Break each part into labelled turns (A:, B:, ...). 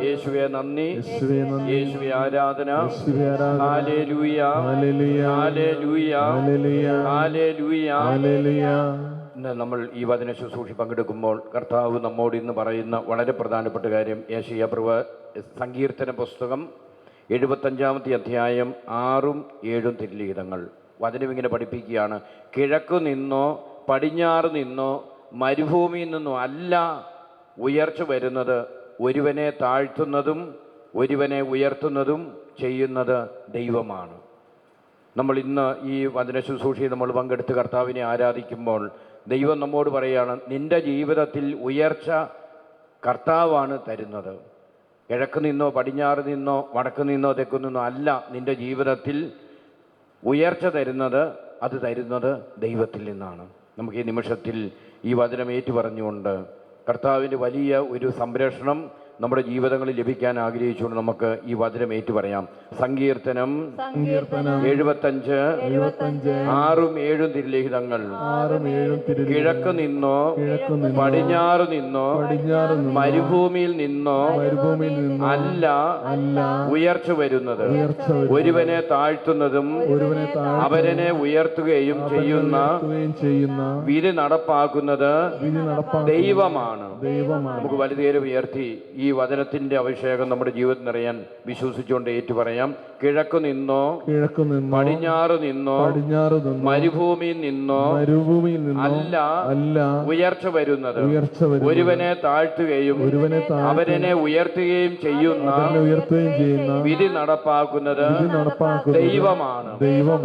A: യേശുവേ നന്ദി, യേശുവേ ആരാധന. Hallelujah, hallelujah, hallelujah. ഇന്ന് നമ്മൾ ഈ വചന ശുശ്രൂഷ പങ്കെടുക്കുമ്പോൾ കർത്താവ് നമ്മോട് ഇന്ന് പറയുന്ന വളരെ പ്രധാനപ്പെട്ട കാര്യം സങ്കീർത്തന പുസ്തകം 75-ാമത്തെ അധ്യായം 6ഉം 7ഉം തിരുലിഖിതങ്ങൾ. വചനം ഇങ്ങനെ പഠിപ്പിക്കുകയാണ്: കിഴക്കു നിന്നോ പടിഞ്ഞാറ് നിന്നോ മരുഭൂമിയിൽ നിന്നോ അല്ല ഉയർച്ച വരുന്നത്, ഒരുവനെ താഴ്ത്തുന്നതും ഒരുവനെ ഉയർത്തുന്നതും ചെയ്യുന്നത് ദൈവമാണ്. നമ്മൾ ഇന്ന് ഈ വചന ശുശ്രൂഷയിൽ നമ്മൾ പങ്കെടുത്ത് കർത്താവിനെ ആരാധിക്കുമ്പോൾ ദൈവം നമ്മോട് പറയുകയാണ്, നിൻ്റെ ജീവിതത്തിൽ ഉയർച്ച കർത്താവാണ് തരുന്നത്. കിഴക്ക് നിന്നോ പടിഞ്ഞാറ് നിന്നോ വടക്ക് നിന്നോ തെക്ക് നിന്നോ അല്ല നിൻ്റെ ജീവിതത്തിൽ ഉയർച്ച തരുന്നത്, അത് തരുന്നത് ദൈവത്തിൽ നിന്നാണ്. നമുക്ക് ഈ നിമിഷത്തിൽ ഈ വചനം ഏറ്റുപറഞ്ഞുകൊണ്ട് കർത്താവിൻ്റെ വലിയ ഒരു സംരക്ഷണം നമ്മുടെ ജീവിതങ്ങളിൽ ലഭിക്കാൻ ആഗ്രഹിച്ചുകൊണ്ട് നമുക്ക് ഈ വചനം ഏറ്റുപറയാം. സങ്കീർത്തനം 75 6ഉം 7ഉം തിരുലിഖിതങ്ങൾ. കിഴക്ക് നിന്നോ പടിഞ്ഞാറ് നിന്നോ മരുഭൂമിയിൽ നിന്നോ അല്ല ഉയർച്ച വരുന്നത്, ഒരുവനെ താഴ്ത്തുന്നതും അവരനെ ഉയർത്തുകയും ചെയ്യുന്ന വിധി നടപ്പാക്കുന്നത് ദൈവമാണ്. നമുക്ക് വലുതേരെ ഉയർത്തി ഈ വചനത്തിന്റെ അഭിഷേകം നമ്മുടെ ജീവിതത്തിൽ നിറയാൻ വിശ്വസിച്ചുകൊണ്ട് ഏറ്റുപറയാം. കിഴക്ക് നിന്നോ പടിഞ്ഞാറ് നിന്നോ മരുഭൂമിയിൽ നിന്നോ അല്ല ഉയർച്ച വരുന്നത്, ഒരുവനെ താഴ്ത്തുകയും അവരനെ ഉയർത്തുകയും ചെയ്യുന്ന വിധി നടപ്പാക്കുന്നത് ദൈവമാണ്.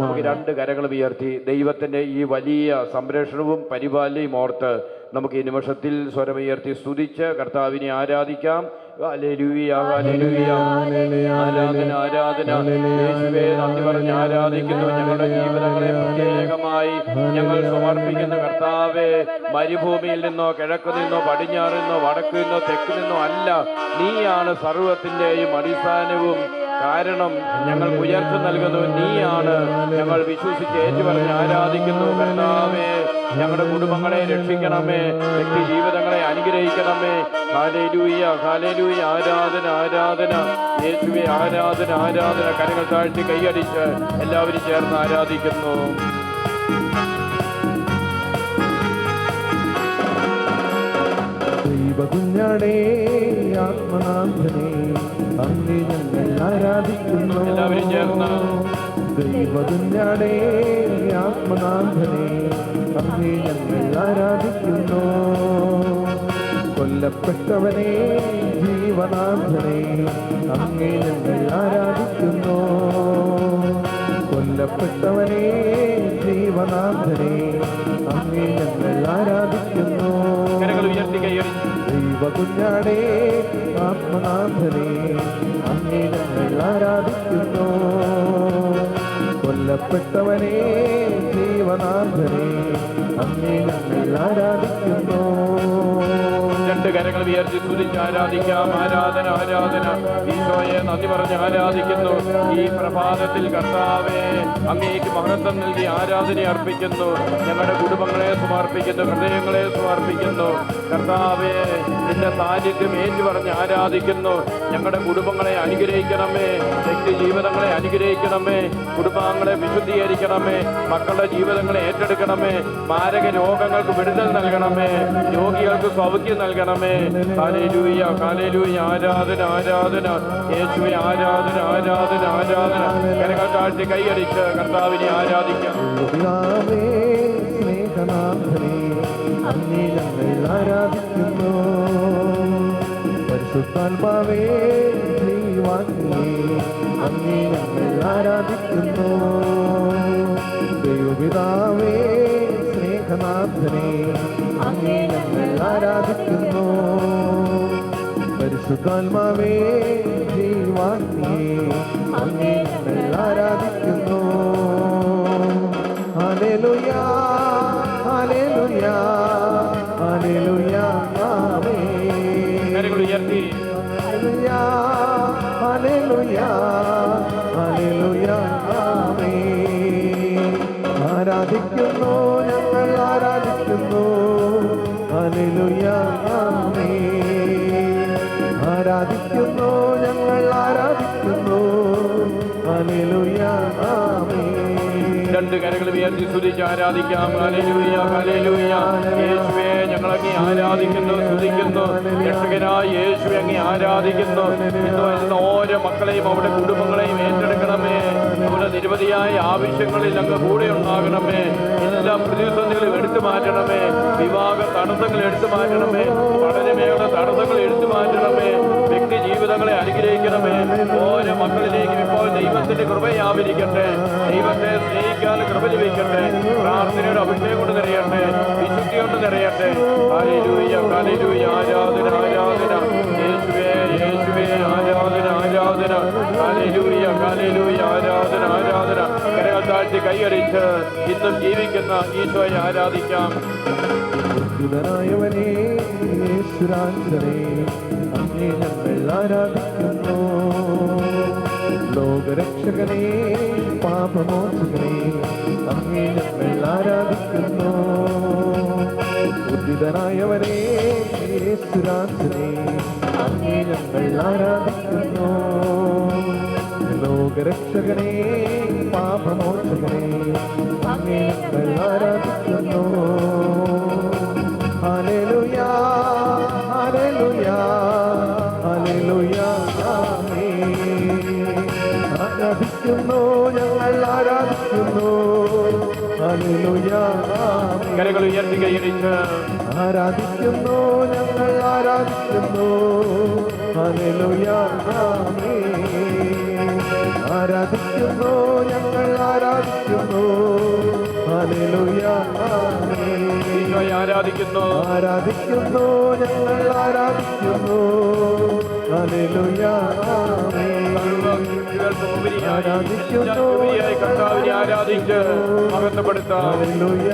A: നമുക്ക് രണ്ട് കരങ്ങൾ ഉയർത്തി ദൈവത്തിന്റെ ഈ വലിയ സംരക്ഷണവും പരിപാലനയും ഓർത്ത് നമുക്ക് ഈ നിമിഷത്തിൽ സ്വരമുയർത്തി സ്തുതിച്ച് കർത്താവിനെ ആരാധിക്കാം. ഹല്ലേലൂയ, ഹല്ലേലൂയ, ആരാധന, ആരാധന. യേശുവേ നന്ദി പറഞ്ഞ് ആരാധിക്കുന്നു. ഞങ്ങളുടെ ജീവിതങ്ങളെ പ്രത്യേകമായി ഞങ്ങൾ സമർപ്പിക്കുന്ന കർത്താവേ, മരുഭൂമിയിൽ നിന്നോ കിഴക്ക് നിന്നോ പടിഞ്ഞാറ് നിന്നോ വടക്ക് നിന്നോ തെക്ക് നിന്നോ അല്ല, നീയാണ് സർവ്വത്തിൻ്റെയും അടിസ്ഥാനവും. കാരണം ഞങ്ങൾക്ക് ഉയർച്ച നൽകുന്നു നീയാണ്. ഞങ്ങൾ വിശ്വസിച്ച് ഏറ്റുപറഞ്ഞ് ആരാധിക്കുന്നു. കർത്താവേ, ഞങ്ങളുടെ കുടുംബങ്ങളെ രക്ഷിക്കണമേ, വ്യക്തി ജീവിതങ്ങളെ അനുഗ്രഹിക്കണമേ. ഹല്ലേലൂയ, ഹല്ലേലൂയ, ആരാധന, ആരാധന. യേശുവേ ആരാധന, ആരാധന. കരങ്ങൾ താഴ്ത്തി കൈയടിച്ച് എല്ലാവരും ചേർന്ന് ആരാധിക്കുന്നു.
B: ദൈവകുഞ്ഞാടേ ആത്മനാഥനെ അങ്ങേ ഞങ്ങൾ ആരാധിക്കുന്നു.
A: എല്ലാവരും ചേർന്ന്
B: ദൈവകുഞ്ഞാടേ ആത്മനാഥനെ അങ്ങേ ഞങ്ങൾ ആരാധിക്കുന്നു. കൊല്ലപ്പെട്ടവനെ ജീവനാഥനെ അങ്ങേ ഞങ്ങൾ ആരാധിക്കുന്നു. കൊല്ലപ്പെട്ടവനെ ജീവനാഥനെ അങ്ങേ ഞങ്ങൾ ആരാധിക്കുന്നു. ദൈവകുഞ്ഞാടേ ആത്മനാഥനെ അങ്ങേ ഞങ്ങൾ ആരാധിക്കുന്നു. കൊല്ലപ്പെട്ടവനെ ജീവനാഥനെ അങ്ങേ ഞങ്ങൾ ആരാധിക്കുന്നു.
A: രണ്ട് കരങ്ങൾ ഉയർത്തി സ്തുതിച്ച് ആരാധിക്കാം. ആരാധന, ആരാധന. ഈശോയെ നന്ദി പറഞ്ഞ് ആരാധിക്കുന്നു. ഈ പ്രഭാതത്തിൽ കർത്താവേ അങ്ങേക്ക് മഹത്വം നൽകി ആരാധന അർപ്പിക്കുന്നു. ഞങ്ങളുടെ കുടുംബങ്ങളെ സമർപ്പിക്കുന്നു, ഹൃദയങ്ങളെ സമർപ്പിക്കുന്നു. കർത്താവേ, നിന്റെ സാന്നിധ്യം ഏറ്റുപറഞ്ഞ് ആരാധിക്കുന്നു. ഞങ്ങളുടെ കുടുംബങ്ങളെ അനുഗ്രഹിക്കണമേ, വ്യക്തി ജീവിതങ്ങളെ അനുഗ്രഹിക്കണമേ, കുടുംബാംഗങ്ങളെ വിശുദ്ധീകരിക്കണമേ, മക്കളുടെ ജീവിതങ്ങളെ ഏറ്റെടുക്കണമേ, മാരക രോഗങ്ങൾക്ക് വിടുതൽ നൽകണമേ, രോഗികൾക്ക് സൗഖ്യം നൽകണമേ. ഹല്ലേലൂയ, ഹല്ലേലൂയ, ആരാധന, ആരാധന. യേശുവേ ആരാധന, ആരാധന, ആരാധന. കരങ്ങൾ താഴ്ത്തി കൈയടിച്ച് കർത്താവിനെ ആരാധിക്കാം.
B: സ്നേഹനാഥനെ അങ്ങേ ഞങ്ങൾ ആരാധിക്കുന്നു. പരിശുദ്ധാത്മാവേ ദൈവാഗ്നിയേ അങ്ങേ ഞങ്ങൾ ആരാധിക്കുന്നു. ദൈവപിതാവേ സ്നേഹനാഥനെ അങ്ങേ ഞങ്ങൾ ആരാധിക്കുന്നു. പരിശുദ്ധാത്മാവേ ദൈവാഗ്നിയേ അങ്ങേ ഞങ്ങൾ ആരാധിക്കുന്നു. ഹല്ലേലൂയ, ഹല്ലേലൂയ, ഹല്ലേലൂയ, ആമേൻ.
A: കരങ്ങൾ ഉയർത്തി
B: ഹല്ലേലൂയ, ഹല്ലേലൂയ, ഹല്ലേലൂയ, ആമേൻ. ആരാധിക്കുന്നു, ഞങ്ങൾ ആരാധിക്കുന്നു. ഹല്ലേലൂയ, ആമേൻ. ആരാധിക്കുന്നു, ആരാധിക്കുന്നു ഞങ്ങൾ ആരാധിക്കുന്നു ഹല്ലേലൂയ ആമേൻ.
A: രണ്ട് കരങ്ങൾ ഉയർത്തി സ്തുതിച്ച് ആരാധിക്കാം. Hallelujah hallelujah. യേശുവേ ഞങ്ങൾ അങ്ങേ ആരാധിക്കുന്നു, സ്തുതിക്കുന്നു. രക്ഷകനായ യേശുവേ അങ്ങേ ആരാധിക്കുന്നു. ഇന്ന് വരുന്ന ഓരോ മക്കളെയും അവരുടെ കുടുംബങ്ങളെയും ഏറ്റെടുക്കണമേ. അവരുടെ നിരവധിയായ ആവശ്യങ്ങളിൽ അങ്ങ് കൂടെ ഉണ്ടാകണമേ. എല്ലാ പ്രതിസന്ധികളും എടുത്തു മാറ്റണമേ. വിവാഹ തടസ്സങ്ങൾ എടുത്തു മാറ്റണമേ. പഠനമേഖല തടസ്സങ്ങൾ എടുത്തു മാറ്റണമേ. വ്യക്തി ജീവിതങ്ങളെ അനുഗ്രഹിക്കണമേ. ഓരോ മക്കളിലേക്കും ഇപ്പോൾ ദൈവത്തിന്റെ കൃപയാവിരിക്കട്ടെ. ദൈവത്തെ സ്നേഹിക്കാൻ കൃപ ലഭിക്കട്ടെ. പ്രാർത്ഥനയുടെ അഭിഷേകം കൊണ്ട് നിറയട്ടെ, വിശുദ്ധി കൊണ്ട് നിറയട്ടെ. Hallelujah hallelujah. ആരാധന ആരാധന യേശുവേ യേശുവേ. ആരാധന ആരാധന. Hallelujah hallelujah. ആരാധന ആരാധന. കരങ്ങൾ താഴ്ത്തി കൈയടിച്ച് ഇന്നും ജീവിക്കുന്ന ഈശോയെ ആരാധിക്കാം.
B: ായവനേ യേശുരാജനേ അങ്ങേ ഞങ്ങൾ ആരാധിക്കുന്നു. ലോകരക്ഷകനേ പാപമോചകനേ അങ്ങേ ഞങ്ങൾ ആരാധിക്കുന്നു. ഉദ്ധിതനായവനേ യേശുരാജനേ അങ്ങേ ഞങ്ങൾ ആരാധിക്കുന്നു. ലോകരക്ഷകനേ പാപമോചകനേ അങ്ങേ ഞങ്ങൾ ആരാധിക്കുന്നു. ഹല്ലേലൂയ ഹല്ലേലൂയ ഹല്ലേലൂയ ആമേൻ. ആരാധിക്കുന്നു ഞങ്ങൾ ആരാധിക്കുന്നു ഹല്ലേലൂയ ആമേൻ.
A: കരങ്ങൾ ഉയർത്തി കൈയടിച്ച്
B: ആരാധിക്കുന്നു ഞങ്ങൾ ആരാധിക്കുന്നു ഹല്ലേലൂയ ആമേൻ. ആരാധിക്കുന്നു ഞങ്ങൾ ആരാധിക്കുന്നു ഹല്ലേലൂയ ആമേൻ.
A: ഈശോയെ ആരാധിക്കുന്നു.
B: ആരാധിക്കുന്നു ഞങ്ങൾ ആരാധിക്കുന്നു ഹല്ലേലൂയ ആമേൻ.
A: ഉപരിയായി കർത്താവിനെ ആരാധിച്ച് മഹത്വപ്പെടുത്താം.
B: ഹല്ലേലൂയ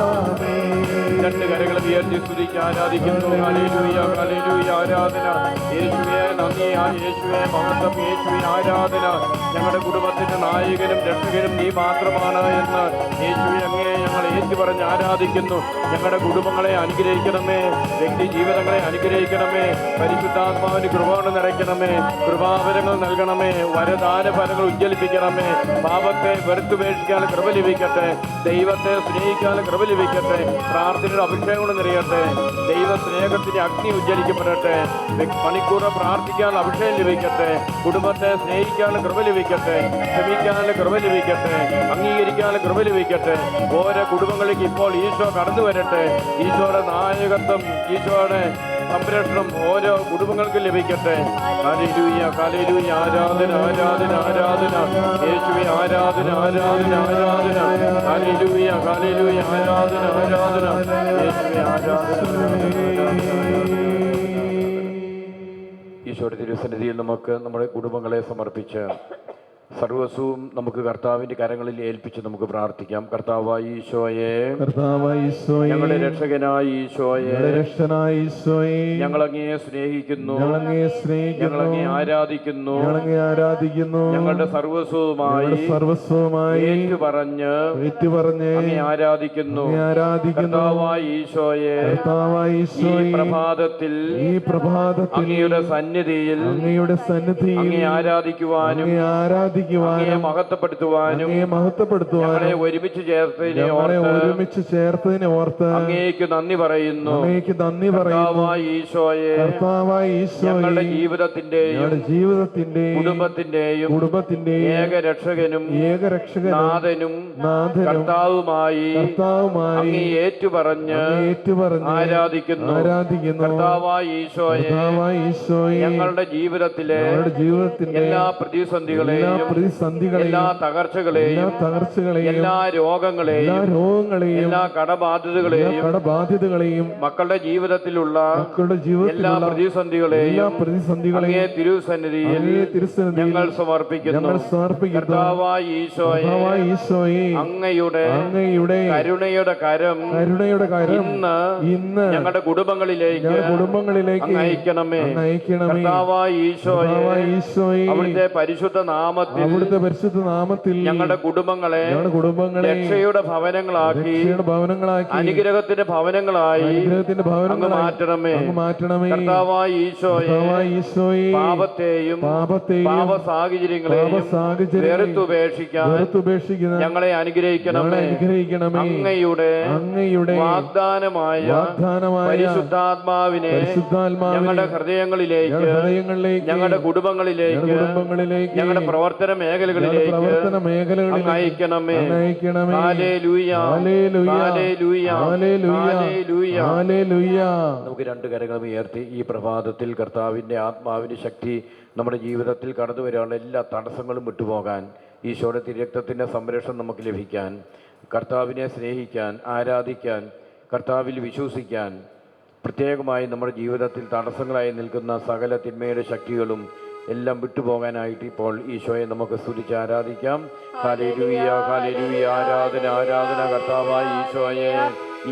B: ആമേൻ.
A: രണ്ട് കരങ്ങൾ ഉയർത്തി സ്തുതിച്ച് ആരാധിക്കുന്നു. Hallelujah hallelujah. ആരാധന യേശുവേ. നന്ദി യേശുവേ. മഹത്വം യേശുവേ. ആരാധന. ഞങ്ങളുടെ കുടുംബത്തിന്റെ നായകനും രക്ഷകനും നീ മാത്രമാണ് എന്ന് യേശുവേ അങ്ങേ ഞങ്ങൾ ഏറ്റുപറഞ്ഞ് ആരാധിക്കുന്നു. ഞങ്ങളുടെ കുടുംബങ്ങളെ അനുഗ്രഹിക്കണമേ. വ്യക്തി ജീവിതങ്ങളെ അനുഗ്രഹിക്കണമേ. പരിശുദ്ധാത്മാവിന് കൃപ കൊണ്ട് നിറയ്ക്കണമേ. കൃപാവരങ്ങൾ നൽകണമേ. വരദാന ഫലങ്ങൾ ഉജ്ജ്വലിപ്പിക്കണമേ. പാപത്തെ വെറുത്തുപേക്ഷിക്കാൻ കൃപ ലഭിക്കട്ടെ. ദൈവത്തെ സ്നേഹിക്കാൻ കൃപ ലഭിക്കട്ടെ. പ്രാർത്ഥനയുടെ അഭിഷേകം കൊണ്ട് നിറയട്ടെ. ദൈവ സ്നേഹത്തിന്റെ അഗ്നി ഉജ്ജ്വലിക്കപ്പെടട്ടെ. മണിക്കൂർ പ്രാർത്ഥിക്കാൻ അഭിഷേകം ലഭിക്കട്ടെ. കുടുംബത്തെ സ്നേഹിക്കാൻ കൃപ ലഭിക്കട്ടെ. ക്ഷമിക്കാൻ കൃപ ലഭിക്കട്ടെ. അംഗീകരിക്കാൻ കൃപ ലഭിക്കട്ടെ. ഓരോ കുടുംബങ്ങളിലേക്ക് ഇപ്പോൾ ഈശോ കടന്നു വരട്ടെ. ഈശോയുടെ നായകത്വം, ഈശോയുടെ സംരക്ഷണം ഓരോ കുടുംബങ്ങൾക്കും ലഭിക്കട്ടെ. Hallelujah hallelujah. ആരാധന ആരാധന ആരാധന യേശുവേ. ആരാധന ആരാധന ആരാധന. Hallelujah hallelujah. ആരാധന ആരാധന യേശുവേ. ആരാധന. ഈശോയുടെ തിരുസന്നിധിയിൽ നമുക്ക് നമ്മുടെ കുടുംബങ്ങളെ സമർപ്പിച്ച് സർവസ്വവും നമുക്ക് കർത്താവിന്റെ കരങ്ങളിൽ ഏൽപ്പിച്ച് നമുക്ക് പ്രാർത്ഥിക്കാം. കർത്താവായ ഈശോയെ, ഞങ്ങളുടെ രക്ഷകനായ ഈശോയെ, ഞങ്ങളങ്ങയെ സ്നേഹിക്കുന്നു, ഞങ്ങളങ്ങയെ ആരാധിക്കുന്നു. ഞങ്ങളുടെ സർവസ്വവുമായി ഏറ്റുപറഞ്ഞ് അങ്ങയെ ആരാധിക്കുന്നു. കർത്താവായ ഈശോയെ, ഈ പ്രഭാതത്തിൽ അങ്ങയുടെ സന്നിധിയിൽ അങ്ങയെ ആരാധിക്കുവാനും അങ്ങയെ മഹത്വപ്പെടുത്തുവാനും ഞങ്ങളെ ഒരുമിച്ച് ചേർത്തതിനെ ഓർത്ത് അങ്ങേക്ക് നന്ദി പറയുന്നു. കർത്താവായ ഈശോയെ, ഞങ്ങളുടെ ജീവിതത്തിന്റെയും കുടുംബത്തിന്റെയും ഏകരക്ഷകനും നാഥനും കർത്താവുമായി അങ്ങേ ഏറ്റുപറഞ്ഞ് ആരാധിക്കുന്നു. കർത്താവായ ഈശോയെ, ഞങ്ങളുടെ ജീവിതത്തിലെ എല്ലാ പ്രതിസന്ധികളെയും എല്ലാ തകർച്ചകളെയും എല്ലാ രോഗങ്ങളെയും എല്ലാ കടബാധ്യതകളെയും മക്കളുടെ ജീവിതത്തിലുള്ള എല്ലാ പ്രതിസന്ധികളെയും അങ്ങേ തിരുസന്നിധിയിൽ ഞങ്ങൾ സമർപ്പിക്കുന്നു. കർത്താവായ ഈശോയെ, അങ്ങയുടെ കരുണയുടെ കരം ഇന്ന് ഞങ്ങളുടെ കുടുംബങ്ങളിലേക്ക് അയക്കണമേ. കർത്താവായ ഈശോയെ, അവിടുത്തെ പരിശുദ്ധ നാമത്തിൽ
B: അവിടുത്തെ പരിശുദ്ധ നാമത്തിൽ
A: ഞങ്ങളുടെ കുടുംബങ്ങളെ രക്ഷയുടെ ഭവനങ്ങളാക്കി അനുഗ്രഹത്തിന്റെ ഭവനങ്ങളായി അങ്ങ് മാറ്റണമേ. കർത്താവായ ഈശോയെ പാപത്തെയും പാപ സാഹചര്യങ്ങളെയും വെറുത്തുപേക്ഷിക്കാൻ ഞങ്ങളെ അനുഗ്രഹിക്കണമേ. അങ്ങയുടെ വാഗ്ദാനമായ പരിശുദ്ധാത്മാവിനെ ഞങ്ങളുടെ ഹൃദയങ്ങളിലേക്ക്, ഞങ്ങളുടെ കുടുംബങ്ങളിലേക്ക്, ഞങ്ങളുടെ പ്രവർത്തന മേഖലകളിലേക്ക് അയക്കണമേ. Hallelujah, hallelujah, hallelujah. നമുക്ക് രണ്ട് കരങ്ങളും ഉയർത്തി ഈ പ്രഭാതത്തിൽ കർത്താവിന്റെ ആത്മാവിന്റെ ശക്തി നമ്മുടെ ജീവിതത്തിൽ കടന്നു വരാനുള്ള എല്ലാ തടസ്സങ്ങളും വിട്ടുപോകാൻ, ഈശോയുടെ തിരുരക്തത്തിന്റെ സംരക്ഷണം നമുക്ക് ലഭിക്കാൻ, കർത്താവിനെ സ്നേഹിക്കാൻ, ആരാധിക്കാൻ, കർത്താവിൽ വിശ്വസിക്കാൻ, പ്രത്യേകമായി നമ്മുടെ ജീവിതത്തിൽ തടസ്സങ്ങളായി നിൽക്കുന്ന സകല തിന്മയുടെ ശക്തികളും എല്ലാം വിട്ടുപോകാനായിട്ട് ഇപ്പോൾ ഈശോയെ നമുക്ക് സ്തുതിച്ച് ആരാധിക്കാം. Hallelujah, hallelujah. ആരാധന, ആരാധന കർത്താവായ ഈശോയെ.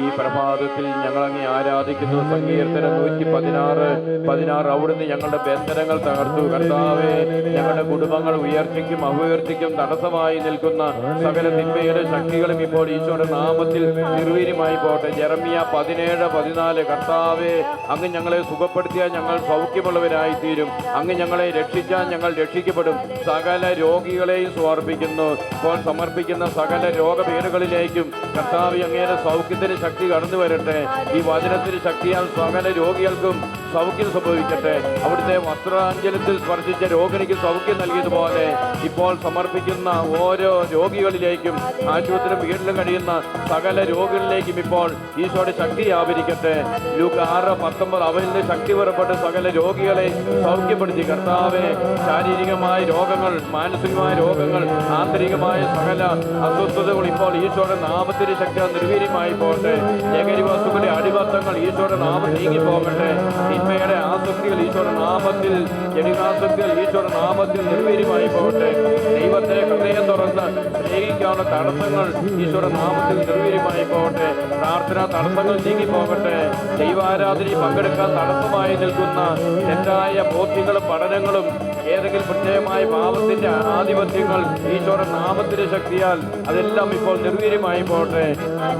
A: ഈ പ്രഭാതത്തിൽ ഞങ്ങളങ്ങേ ആരാധിക്കുന്നു. സങ്കീർത്തനം 116 അവിടുന്ന് ഞങ്ങളുടെ ബന്ധനങ്ങൾ തകർത്തു. കർത്താവേ, ഞങ്ങളുടെ കുടുംബങ്ങൾ ഉയർച്ചയ്ക്കും അപുയർച്ചയ്ക്കും തടസ്സമായി നിൽക്കുന്ന സകല തിന്മയുടെ ശക്തികളും ഇപ്പോൾ ഈശോയുടെ നാമത്തിൽ നിർവീര്യമായി പോട്ടെ. ജെറമ്യ 17:14 കർത്താവേ, അങ്ങ് ഞങ്ങളെ സുഖപ്പെടുത്തിയാൽ ഞങ്ങൾ സൗഖ്യമുള്ളവരായി തീരും. അങ്ങ് ഞങ്ങളെ രക്ഷിച്ചാൽ ഞങ്ങൾ രക്ഷിക്കപ്പെടും. സകല രോഗികളെയും സമർപ്പിക്കുന്നു. ഇപ്പോൾ സമർപ്പിക്കുന്ന സകല രോഗപീഠകളിലേക്കും കർത്താവ് അങ്ങയുടെ സൗഖ്യത്തിന് ശക്തി കടന്നു വരട്ടെ. ഈ വചനത്തിന് ശക്തിയാൽ സകല രോഗികൾക്കും സൗഖ്യം സംഭവിക്കട്ടെ. അവിടുത്തെ വസ്ത്രാഞ്ചലത്തിൽ സ്പർശിച്ച രോഗിക്ക് സൗഖ്യം നൽകിയതുപോലെ ഇപ്പോൾ സമർപ്പിക്കുന്ന ഓരോ രോഗികളിലേക്കും, ആശുപത്രിയിലും വീട്ടിലും കഴിയുന്ന സകല രോഗികളിലേക്കും ഇപ്പോൾ ഈശോയുടെ ശക്തി വ്യാപരിക്കട്ടെ. ലൂക്ക് 6:19 അവനിൽ നിന്ന് ശക്തി പുറപ്പെട്ട് സകല രോഗികളെ സൗഖ്യപ്പെടുത്തി. കർത്താവെ, ശാരീരികമായ രോഗങ്ങൾ, മാനസികമായ രോഗങ്ങൾ, ആന്തരികമായ സകല അസ്വസ്ഥതകൾ ഇപ്പോൾ ഈശോയുടെ നാമത്തിന്റെ ശക്തി നിർവീര്യമായി പോകട്ടെ. ലഹരി വസ്തുക്കളുടെ അടിമത്തങ്ങൾ ഈശോയുടെ നാമം നീങ്ങിപ്പോകട്ടെ. തിന്മയുടെ ആസക്തികൾ ഈശോയുടെ നാമത്തിൽ, ജനികാസക്തികൾ ഈശോയുടെ നാമത്തിൽ നിർവീര്യമായി പോകട്ടെ. ദൈവത്തെ ഹൃദയം തുറന്ന് സ്നേഹിക്കാനുള്ള തടസ്സങ്ങൾ ഈശോയുടെ നാമത്തിൽ നിർവീര്യമായി പോകട്ടെ. പ്രാർത്ഥനാ തടസ്സങ്ങൾ നീങ്ങിപ്പോകട്ടെ. ദൈവാരാധനയിൽ പങ്കെടുക്കാൻ തടസ്സമായി നിൽക്കുന്ന തെറ്റായ ബോധ്യങ്ങളും പഠനങ്ങളും ഏതെങ്കിലും പ്രത്യേകമായ പാപത്തിന്റെ ആധിപത്യങ്ങൾ ഈശോയുടെ നാമത്തിന്റെ ശക്തിയാൽ അതെല്ലാം ഇപ്പോൾ നിർവീര്യമായി പോകട്ടെ.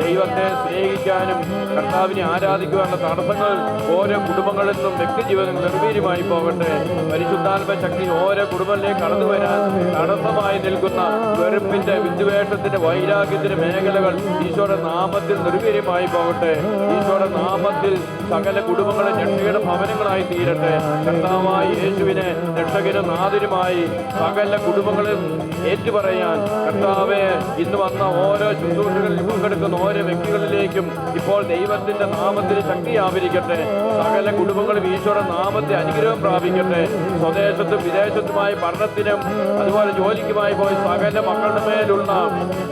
A: ദൈവത്തെ സ്നേഹിക്കാനും കർത്താവിനെ ആരാധിക്കുവാനുള്ള തടസ്സങ്ങൾ ഓരോ കുടുംബങ്ങളിൽ നിന്നും വ്യക്തിജീവിതങ്ങൾ നിർവീര്യമായി പോകട്ടെ. പരിശുദ്ധാത്മ ശക്തി ഓരോ കുടുംബങ്ങളിലേക്ക് കടന്നു വരാൻ തടസ്സമായി നിൽക്കുന്ന വെറുപ്പിന്റെ, വിദ്വേഷത്തിന്റെ, വൈരാഗ്യത്തിന്റെ മേഖലകൾ ഈശോയുടെ നാമത്തിൽ നിർവീര്യമായി പോകട്ടെ. ഈശോയുടെ നാമത്തിൽ സകല കുടുംബങ്ങളെ രക്ഷയുടെ ഭവനങ്ങളായി തീരട്ടെ. കർത്താവായ യേശുവിനെ രക്ഷകനും നാഥനുമായി സകല കുടുംബങ്ങളിൽ ഏറ്റുപറയാൻ കർത്താവെ, ഇന്ന് വന്ന ഓരോ ശുശ്രൂഷകളിൽ പങ്കെടുക്കുന്ന ഓരോ വ്യക്തികളിലേക്കും ഇപ്പോൾ ദൈവത്തിന്റെ നാമത്തിന് ശക്തി ആവരിക്കട്ടെ. സകല കുടുംബങ്ങളും ഈശോയുടെ നാമത്തെ അനുഗ്രഹം പ്രാപിക്കട്ടെ. സ്വദേശത്തും വിദേശത്തുമായി പഠനത്തിനും അതുപോലെ ജോലിക്കുമായി പോയി സകല മക്കളുടെ മേലുള്ള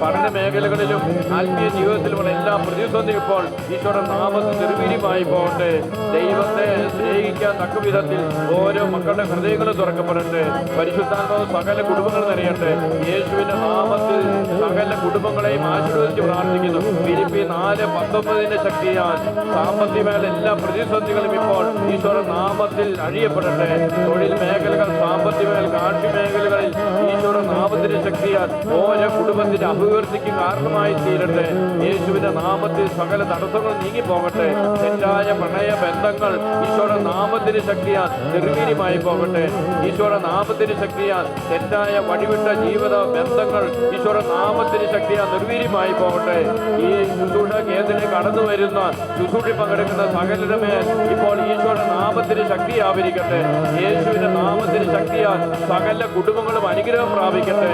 A: പഠന മേഖലകളിലും ആത്മീയ ജീവിതത്തിലുമുള്ള എല്ലാ പ്രതിസന്ധി ഇപ്പോൾ ഈശോയുടെ നാമത്തിൽ നിർവീര്യമായി പോകട്ടെ. ദൈവത്തെ സ്നേഹിക്കാൻ തക്ക വിധത്തിൽ ഓരോ മക്കളുടെ ഹൃദയങ്ങളും തുറക്കപ്പെടട്ടെ. പരിശുദ്ധാത്മാവ് സകല കുടുംബങ്ങൾ നിറയട്ടെ. യേശുവിന്റെ നാമത്തിൽ സകല കുടുംബങ്ങളെയും ആശീർവദിച്ച് പ്രാർത്ഥിക്കുന്നു. ഫിലിപ്പി 4:19 ശക്തിയാൽ സാമ്പത്തികമായ എല്ലാ പ്രതിസന്ധികളും ഇപ്പോൾ ഈശോയുടെ നാമത്തിൽ അഴിയപ്പെടട്ടെ. തൊഴിൽ മേഖലകൾ, സാമ്പത്തിക മേഖല, കാർഷിക മേഖലകളിൽ ഈശോയുടെ നാമത്തിന്റെ ശക്തിയാൽ ഓരോ കുടുംബത്തിന്റെ അഭിവൃദ്ധിക്ക് കാരണമായി തീരട്ടെ. യേശുവിന്റെ നാമത്തിൽ സകല തടസ്സങ്ങൾ നീങ്ങിപ്പോകട്ടെ. തെറ്റായ പ്രണയ ബന്ധങ്ങൾ ഈശോയുടെ നാമത്തിന്റെ ശക്തിയാൽ നിർവീര്യമായി പോകട്ടെ. ഈശോയുടെ നാമത്തിന്റെ ശക്തിയാൽ തെറ്റായ വഴിവിട്ട ജീവിത ബന്ധങ്ങൾ ഈശോയുടെ നാമത്തിന്റെ ശക്തിയാൽ നിർവീര്യമായി പോകട്ടെ. ഈ ശുശ്രൂഷ കേന്ദ്രത്തിൽ കടന്നു വരുന്ന ശുശ്രൂഷ പങ്കെടുക്കുന്ന സകലരുടെ മേൽ ഇപ്പോൾ ഈശോയുടെ നാമത്തിന് ശക്തി ആവരിക്കട്ടെ. യേശുവിന്റെ നാമത്തിന് ശക്തിയാൽ സകല കുടുംബങ്ങളും അനുഗ്രഹം പ്രാപിക്കട്ടെ.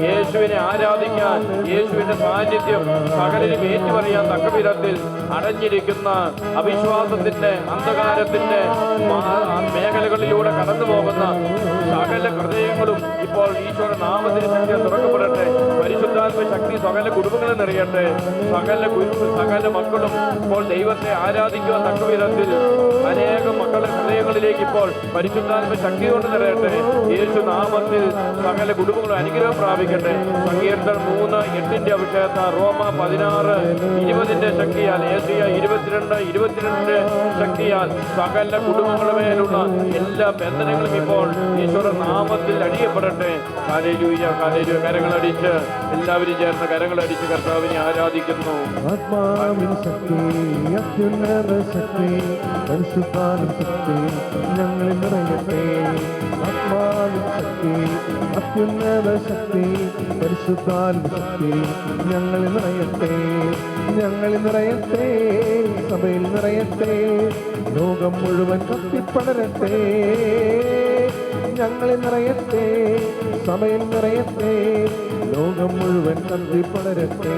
A: യേശുവിനെ ആരാധിക്കാൻ, യേശുവിന്റെ സാന്നിധ്യം സകലരും ഏറ്റുപറയാൻ തക്ക വിധത്തിൽ അടഞ്ഞിരിക്കുന്ന അവിശ്വാസത്തിന്റെ, അന്ധകാരത്തിന്റെ മേഖലകളിലൂടെ കടന്നു പോകുന്ന സകല ഹൃദയങ്ങളും ഇപ്പോൾ ഈശോയുടെ നാമത്തിന് ശക്തി തുറക്കപ്പെടട്ടെ. പരിശുദ്ധാത്മ ശക്തി സകല കുടുംബങ്ങളും നിറയട്ടെ. സകല മക്കളും ഇപ്പോൾ ദൈവത്തെ ആരാധിക്കുവാൻ തക്ക വിധത്തിൽ അനേകം മക്കളുടെ ഹൃദയങ്ങളിലേക്ക് ഇപ്പോൾ പരിശുദ്ധാത്മ ശക്തി കൊണ്ട് നിറയട്ടെ. യേശു നാമത്തിൽ സകല കുടുംബങ്ങളും അനുഗ്രഹം പ്രാപിക്കട്ടെ. സങ്കീർത്തനം 3:8 അഭിഷേകത്താൽ, റോമ 16:20 ശക്തിയാൽ, ഏശയ്യ 22:22 ശക്തിയാൽ സകല കുടുംബങ്ങളുടെ മേലുള്ള എല്ലാ ബന്ധനങ്ങളും ഇപ്പോൾ ഈശോയുടെ നാമത്തിൽ അടിയപ്പെടട്ടെ. Hallelujah hallelujah. കരങ്ങളടിച്ച് എല്ലാവരും ചേർന്ന് കരങ്ങളടിച്ച് കർത്താവിനെ ആരാധിക്കുന്നു.
B: ആത്മാവിൻ ശക്തി, അത്യുന്നത ശക്തി, പരിശുദ്ധാത്മ ശക്തി ഞങ്ങളിൽ നിറയട്ടെ. ആത്മാവിൻ ശക്തി, അത്യുന്നത ശക്തി, പരിശുദ്ധാത്മ ശക്തി ഞങ്ങളിൽ നിറയട്ടെ. ഞങ്ങളിൽ നിറയട്ടെ, സഭയിൽ നിറയട്ടെ, ലോകം മുഴുവൻ കത്തിപ്പടരട്ടെ. ഞങ്ങളിൽ നിറയട്ടെ, സഭയിൽ നിറയട്ടെ, ലോകം മുഴുവൻ കത്തിപ്പടരട്ടെ.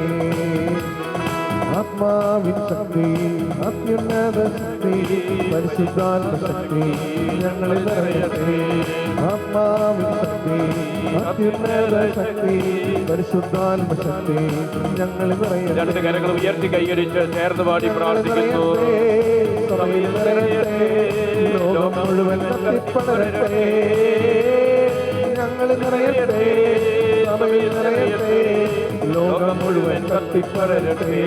B: ആത്മാവിൻ ശക്തി, അത്യുന്നത ശക്തി, പരിശുദ്ധാത്മ ശക്തി ഞങ്ങളിൽ നിറയട്ടെ. ആത്മാവിൻ ശക്തി, അത്യുന്നത ശക്തി, പരിശുദ്ധാത്മ ശക്തി ഞങ്ങളിൽ നിറയട്ടെ.
A: രണ്ട് കരങ്ങൾ ഉയർത്തി കൈയടിച്ച് ചേർന്ന് പാടി പ്രാർത്ഥിക്കുന്നു.
B: സഭയിൽ നിറയട്ടെ, ലോകം മുഴുവൻ കത്തിപ്പടരട്ടെ. ഞങ്ങളിൽ നിറയട്ടെ, സഭയിൽ നിറയട്ടെ, ലോകം മുഴുവൻ കത്തിപ്പടരട്ടെ.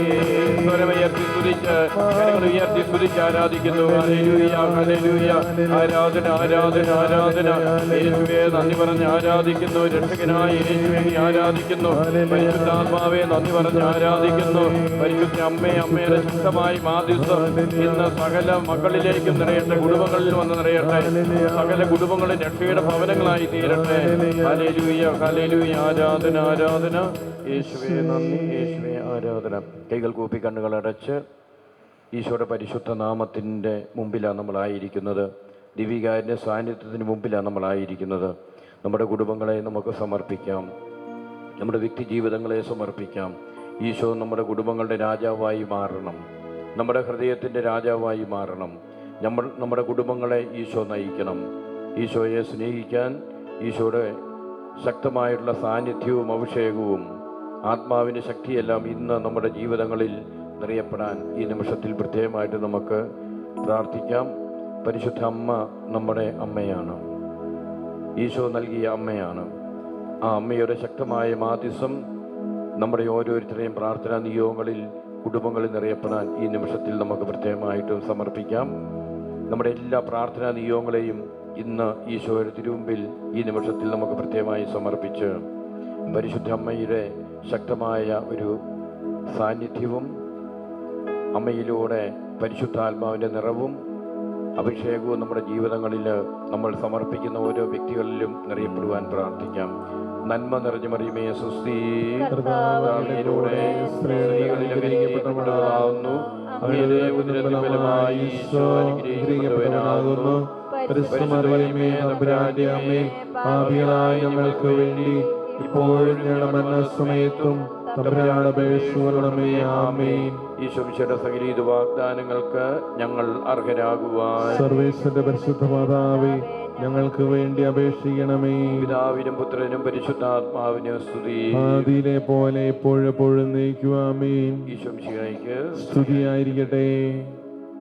A: സ്വരമുയർത്തി സ്തുതിച്ച് കരങ്ങൾ ഉയർത്തി സ്തുതിച്ച് ആരാധിക്കുന്നു. Hallelujah hallelujah. ആരാധന ആരാധന ആരാധന. യേശുവേ നന്ദി പറഞ്ഞ് ആരാധിക്കുന്നു. രക്ഷകനായ യേശുവേ ആരാധിക്കുന്നു. പരിശുദ്ധാത്മാവെ നന്ദി പറഞ്ഞ് ആരാധിക്കുന്നു. പരിശുദ്ധ അമ്മേ, അമ്മയുടെ ശക്തമായി മാധ്യസ്ഥം ഇന്ന് സകല മക്കളിലേക്കും നിറയട്ടെ, കുടുംബങ്ങളിൽ വന്ന് നിറയട്ടെ. സകല കുടുംബങ്ങളും രക്ഷയുടെ ഭവനങ്ങളായി തീരട്ടെ. Hallelujah hallelujah. ആരാധന ആരാധന. യേശുവേ നന്ദി, യേശുവേ ആരാധന. കൈകൾ കൂപ്പി കണ്ണുകൾ അടച്ച് ഈശോയുടെ പരിശുദ്ധ നാമത്തിൻ്റെ മുമ്പിലാണ് നമ്മളായിരിക്കുന്നത്. ദിവികാരൻ്റെ സാന്നിധ്യത്തിന് മുമ്പിലാണ് നമ്മളായിരിക്കുന്നത്. നമ്മുടെ കുടുംബങ്ങളെ നമുക്ക് സമർപ്പിക്കാം, നമ്മുടെ വ്യക്തി ജീവിതങ്ങളെ സമർപ്പിക്കാം. ഈശോ നമ്മുടെ കുടുംബങ്ങളുടെ രാജാവായി മാറണം, നമ്മുടെ ഹൃദയത്തിൻ്റെ രാജാവായി മാറണം. നമ്മുടെ കുടുംബങ്ങളെ ഈശോ നയിക്കണം. ഈശോയെ സ്നേഹിക്കാൻ ഈശോയുടെ ശക്തമായിട്ടുള്ള സാന്നിധ്യവും അഭിഷേകവും ആത്മാവിൻ്റെ ശക്തിയെല്ലാം ഇന്ന് നമ്മുടെ ജീവിതങ്ങളിൽ നിറയപ്പെടാൻ ഈ നിമിഷത്തിൽ പ്രത്യേകമായിട്ട് നമുക്ക് പ്രാർത്ഥിക്കാം. പരിശുദ്ധ അമ്മ നമ്മുടെ അമ്മയാണ്, ഈശോ നൽകിയ അമ്മയാണ്. ആ അമ്മയുടെ ശക്തമായ മാധ്യസ്ഥം നമ്മുടെ ഓരോരുത്തരെയും പ്രാർത്ഥനാ നിയോഗങ്ങളിൽ കുടുംബങ്ങളിൽ നിറയപ്പെടാൻ ഈ നിമിഷത്തിൽ നമുക്ക് പ്രത്യേകമായിട്ട് സമർപ്പിക്കാം. നമ്മുടെ എല്ലാ പ്രാർത്ഥനാ നിയോഗങ്ങളെയും ഇന്ന് ഈശോയുടെ തിരുമുമ്പിൽ ഈ നിമിഷത്തിൽ നമുക്ക് പ്രത്യേകമായി സമർപ്പിച്ച് പരിശുദ്ധ അമ്മയുടെ ശക്തമായ ഒരു സാന്നിധ്യവും അമ്മയിലൂടെ പരിശുദ്ധാത്മാവിൻ്റെ നിറവും അഭിഷേകവും നമ്മുടെ ജീവിതങ്ങളിൽ നമ്മൾ സമർപ്പിക്കുന്ന ഓരോ വ്യക്തികളിലും നിറയപ്പെടുവാൻ പ്രാർത്ഥിക്കാം. നന്മ നിറഞ്ഞ മറിയമേ സ്വസ്തി, കർത്താവിലൂടെ സ്ത്രീകളിൽ അനുഗ്രഹിക്കപ്പെട്ടവളാകുന്നു. അങ്ങയുടെ ഉദരത്തിൻ ഫലമായി ഈശോ അനുഗ്രഹിക്കപ്പെട്ടവനാകുന്നു. പരിശുദ്ധ മറിയമേ തമ്പുരാന്റെ അമ്മേ, പാപികളായ ഞങ്ങൾക്ക് വേണ്ടി ഇപ്പോഴും ഞങ്ങളുടെ മരണസമയത്തും തമ്പുരാനോട് അപേക്ഷിക്കണമേ. ആമേൻ. ഈശോയുടെ സകല വാഗ്ദാനങ്ങൾക്ക് ഞങ്ങൾ അർഹരാകുവാൻ
B: സർവേശ്വരന്റെ പരിശുദ്ധ മാതാവേ, ഞങ്ങൾക്ക് വേണ്ടി അപേക്ഷിക്കണമേ.
A: പിതാവിനും പുത്രനും പരിശുദ്ധാത്മാവിനും സ്തുതി,
B: ആദിയിലെ പോലെ എപ്പോഴെപ്പോഴും നയിക്കുവാമേൻ.
A: ഈശോ മിശിഹായ്ക്ക്
B: സ്തുതിയായിരിക്കട്ടെ.